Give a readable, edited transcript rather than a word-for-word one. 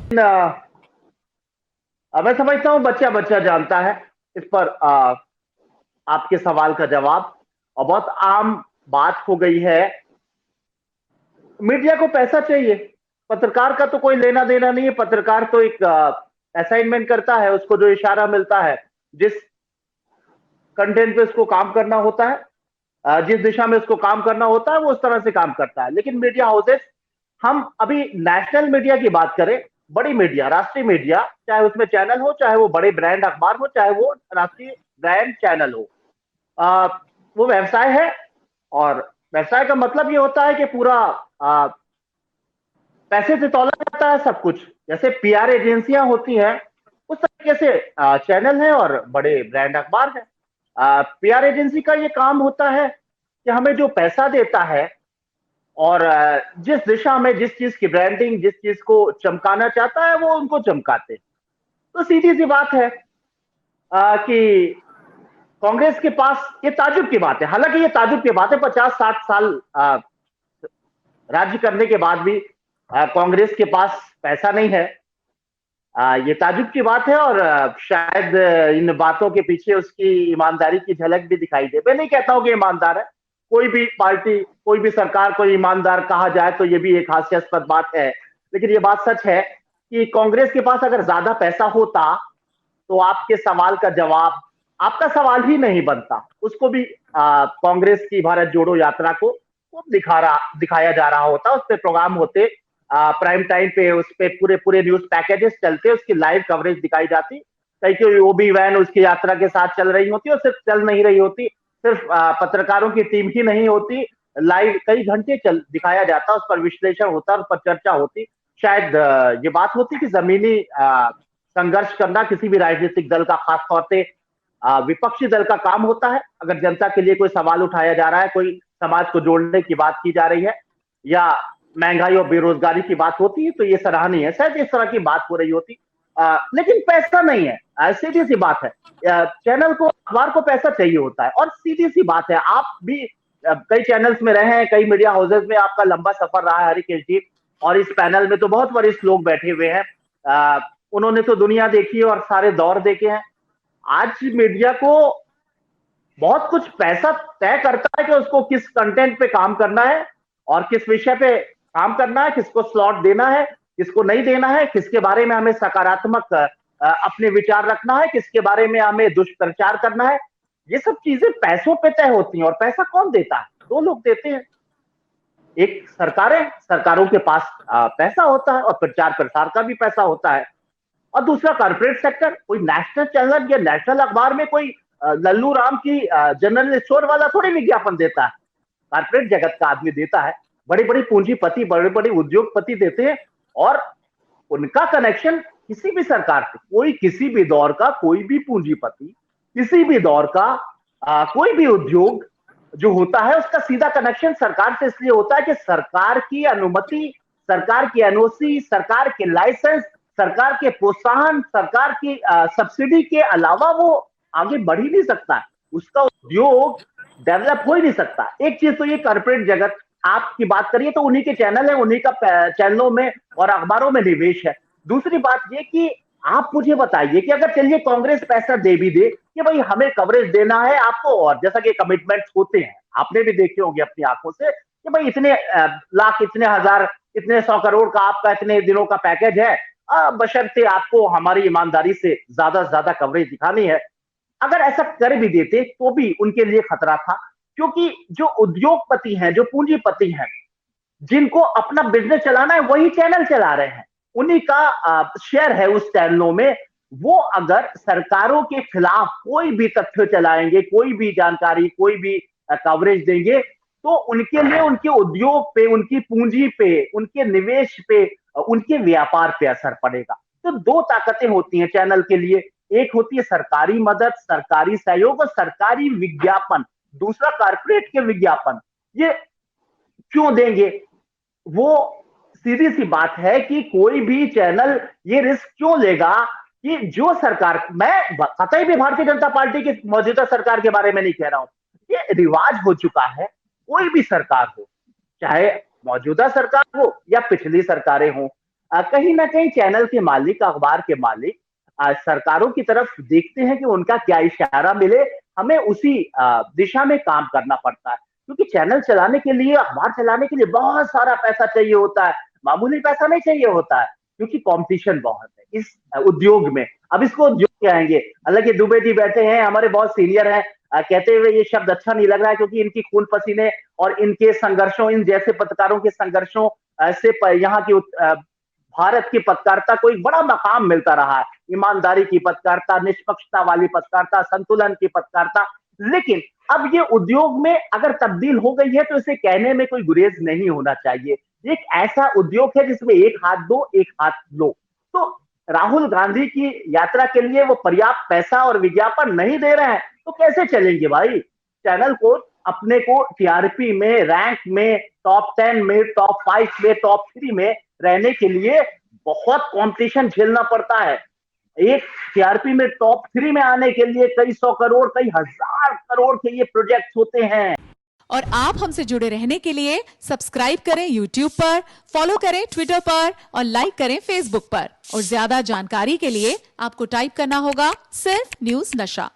मैं समझता हूँ बच्चा बच्चा जानता है। इस पर आपके सवाल का जवाब, और बहुत आम बात हो गई है। मीडिया को पैसा चाहिए, पत्रकार का तो कोई लेना देना नहीं है। पत्रकार तो एक असाइनमेंट करता है, उसको जो इशारा मिलता है, जिस कंटेंट पे उसको काम करना होता है, जिस दिशा में उसको काम करना होता है, वो उस तरह से काम करता है। लेकिन मीडिया हाउसेस, हम अभी नेशनल मीडिया की बात करें, बड़ी मीडिया, राष्ट्रीय मीडिया, चाहे उसमें चैनल हो, चाहे वो बड़े ब्रांड अखबार हो, चाहे वो राष्ट्रीय ब्रांड चैनल हो, आ, वो व्यवसाय है। और व्यवसाय का मतलब ये होता है कि पूरा आ, पैसे से तौला जाता है सब कुछ। जैसे पीआर एजेंसियां होती हैं, उस तरीके से चैनल है और बड़े ब्रांड अखबार है। पीआर एजेंसी का ये काम होता है कि हमें जो पैसा देता है, और जिस दिशा में जिस चीज की ब्रांडिंग, जिस चीज को चमकाना चाहता है, वो उनको चमकाते हैं। तो सीधी सी बात है कि कांग्रेस के पास, ये ताजुब की बात है, हालांकि ये ताजुब की बात है, 50-60 साल राज्य करने के बाद भी कांग्रेस के पास पैसा नहीं है। ये ताजुब की बात है। और शायद इन बातों के पीछे उसकी ईमानदारी की झलक भी दिखाई दे। मैं नहीं कहता हूं कि ईमानदार है, कोई भी पार्टी, कोई भी सरकार को ईमानदार कहा जाए तो ये भी एक हास्यास्पद बात है। लेकिन ये बात सच है कि कांग्रेस के पास अगर ज्यादा पैसा होता, तो आपके सवाल का जवाब, आपका सवाल ही नहीं बनता। उसको भी कांग्रेस की भारत जोड़ो यात्रा को वो दिखाया जा रहा होता, उस पर प्रोग्राम होते, प्राइम टाइम पे उस पे पूरे पूरे न्यूज पैकेजेस चलते, उसकी लाइव कवरेज दिखाई जाती। कई कोई ओबी वैन उसकी यात्रा के साथ चल रही होती, और सिर्फ चल नहीं रही होती, सिर्फ पत्रकारों की टीम ही नहीं होती, लाइव कई घंटे चल दिखाया जाता, उस पर विश्लेषण होता, उस पर चर्चा होती। शायद ये बात होती कि जमीनी संघर्ष करना किसी भी राजनीतिक दल का, खासतौर से विपक्षी दल का काम होता है। अगर जनता के लिए कोई सवाल उठाया जा रहा है, कोई समाज को जोड़ने की बात की जा रही है, या महंगाई और बेरोजगारी की बात होती है, तो ये सराहनीय है, शायद इस तरह की बात हो रही होती। लेकिन पैसा नहीं है, सीधी सी बात है। चैनल को, अखबार को पैसा चाहिए होता है। और सीधी सी बात है, आप भी कई चैनल्स में रहे हैं, कई मीडिया हाउसेस में आपका लंबा सफर रहा है हरिकेश जी। और इस पैनल में तो बहुत वरिष्ठ लोग बैठे हुए हैं, उन्होंने तो दुनिया देखी है और सारे दौर देखे हैं। आज मीडिया को बहुत कुछ पैसा तय करता है कि उसको किस कंटेंट पे काम करना है, और किस विषय पे काम करना है, किसको स्लॉट देना है, किसको नहीं देना है, किसके बारे में हमें सकारात्मक अपने विचार रखना है, किसके बारे में हमें दुष्प्रचार करना है। ये सब चीजें पैसों पे तय होती हैं। और पैसा कौन देता है? दो लोग देते हैं। एक सरकारें, सरकारों के पास पैसा होता है, और प्रचार प्रसार का भी पैसा होता है। और दूसरा कॉर्पोरेट सेक्टर, कोई नेशनल चैनल या नेशनल अखबार में कोई लल्लू राम की जनरल स्टोर वाला थोड़ी विज्ञापन देता है, कॉर्पोरेट जगत का आदमी देता है। बड़े बड़े पूंजीपति, बड़े बड़े उद्योगपति देते हैं। और उनका कनेक्शन किसी भी सरकार से, कोई किसी भी दौर का कोई भी पूंजीपति, किसी भी दौर का कोई भी उद्योग जो होता है, उसका सीधा कनेक्शन सरकार से इसलिए होता है कि सरकार की अनुमति, सरकार की एनओसी, सरकार के लाइसेंस, सरकार के प्रोत्साहन, सरकार की सब्सिडी के अलावा वो आगे बढ़ ही नहीं सकता। उसका उद्योग डेवलप हो ही नहीं सकता। एक चीज तो ये, कॉर्पोरेट जगत आपकी बात करिए तो उन्हीं के चैनल है, उन्हीं का चैनलों में और अखबारों में निवेश है। दूसरी बात ये कि आप मुझे बताइए कि अगर चलिए कांग्रेस पैसा दे भी दे कि भाई हमें कवरेज देना है आपको, और जैसा कि कमिटमेंट्स होते हैं, आपने भी देखे होंगे अपनी आंखों से कि भाई इतने लाख, इतने हजार, इतने 100 करोड़ का आपका इतने दिनों का पैकेज है, बशर्ते आपको हमारी ईमानदारी से ज्यादा से ज्यादा कवरेज दिखानी है। अगर ऐसा कर भी देते तो भी उनके लिए खतरा था, क्योंकि जो उद्योगपति हैं, जो पूंजीपति हैं, जिनको अपना बिजनेस चलाना है, वही चैनल चला रहे हैं, उन्हीं का शेयर है उस चैनलों में। वो अगर सरकारों के खिलाफ कोई भी तथ्य चलाएंगे, कोई भी जानकारी, कोई भी कवरेज देंगे, तो उनके लिए, उनके उद्योग पे, उनकी पूंजी पे, उनके निवेश पे, उनके व्यापार पे असर पड़ेगा। तो दो ताकतें होती हैं चैनल के लिए, एक होती है सरकारी मदद, सरकारी सहयोग और सरकारी विज्ञापन, दूसरा कारपोरेट के विज्ञापन। ये क्यों देंगे? वो सीधी सी बात है कि कोई भी चैनल ये रिस्क क्यों लेगा कि जो सरकार, मैं कतई भी भारतीय जनता पार्टी की मौजूदा सरकार के बारे में नहीं कह रहा हूं, ये रिवाज हो चुका है, कोई भी सरकार हो, चाहे मौजूदा सरकार हो या पिछली सरकारें हो, कहीं ना कहीं चैनल के मालिक, अखबार के मालिक सरकारों की तरफ देखते हैं कि उनका क्या इशारा मिले, हमें उसी दिशा में काम करना पड़ता है। क्योंकि चैनल चलाने के लिए, अखबार चलाने के लिए बहुत सारा पैसा चाहिए होता है, मामूली पैसा नहीं चाहिए होता है, क्योंकि कंपटीशन बहुत है इस उद्योग में। अब इसको उद्योग कहेंगे, हालांकि दुबे जी बैठे हैं, हमारे बहुत सीनियर हैं, कहते हुए ये शब्द अच्छा नहीं लग रहा है, क्योंकि इनकी खून पसीने और इनके संघर्षों, इन जैसे पत्रकारों के संघर्षों से यहाँ की भारत की पत्रकारिता को एक बड़ा मकाम मिलता रहा है, ईमानदारी की पत्रकारिता, निष्पक्षता वाली पत्रकारिता, संतुलन की पत्रकारिता। लेकिन अब ये उद्योग में अगर तब्दील हो गई है तो इसे कहने में कोई गुरेज नहीं होना चाहिए। एक ऐसा उद्योग है जिसमें एक हाथ दो, एक हाथ लो। तो राहुल गांधी की यात्रा के लिए वो पर्याप्त पैसा और विज्ञापन नहीं दे रहे हैं तो कैसे चलेंगे भाई? चैनल को अपने को टीआरपी में, रैंक में, टॉप 10 में, टॉप 5 में, टॉप 3 में रहने के लिए बहुत कंपटीशन झेलना पड़ता है। एक टीआरपी में टॉप 3 में आने के लिए कई सौ करोड़, कई हजार करोड़ के ये प्रोजेक्ट होते हैं। और आप हमसे जुड़े रहने के लिए सब्सक्राइब करें YouTube पर, फॉलो करें ट्विटर पर और लाइक करें Facebook पर। और ज्यादा जानकारी के लिए आपको टाइप करना होगा सिर्फ न्यूज नशा।